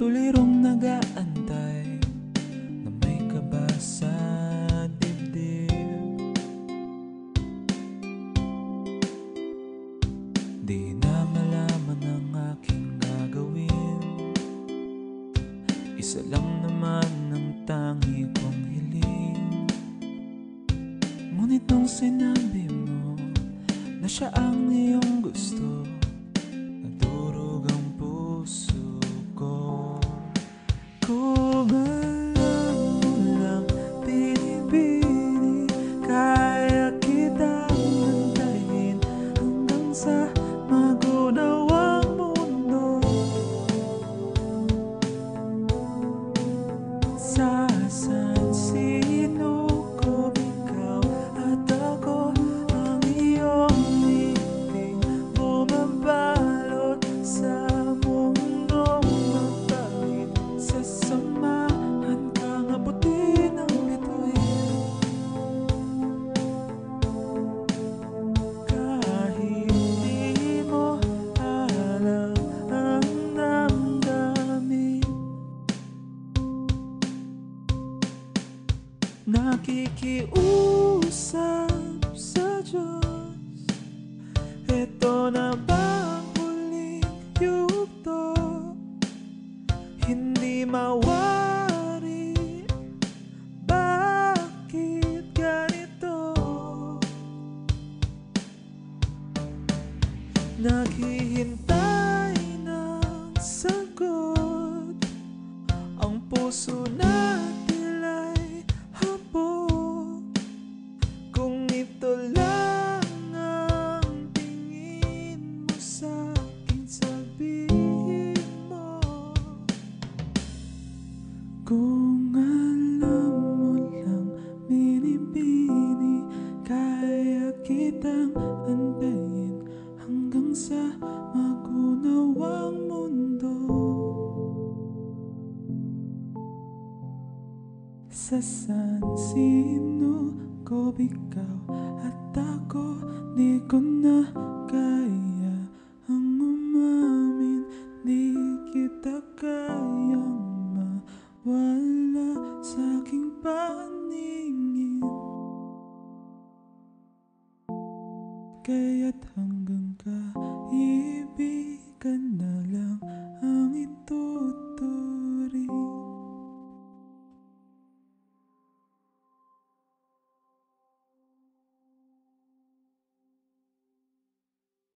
tulirong nag-aantay na may kaba sa dibdib. Di na malaman ang aking gagawin. Isa lang naman ang tangi kong hiling. Ngunit nung sinabi mo na siya ang iyong gusto, nadurog ang puso ko. Kung alam mo lang, binibini, kaya kitang antayin hanggang sa magunawang mundo. Sasansino ko ikaw at ako, ang iyong ngiti bumabalot sa mundong magpahit. Sasamahan kang abutin ng bituin, kahit di mo alam ang damdamin. Nakikiusap sa Diyos, eto na ba ang huling yugto? Hindi mawari, bakit ganito? Naghihintay ng sagot, ang puso na tila'y habog. Kung ito lang ang tingin mo sa'kin, sabihin mo. Kung alam mo lang, binibini, kaya kitang antayin hanggang sa magunawang mundo. Sasansino ko ikaw at ako, di ko na kaya.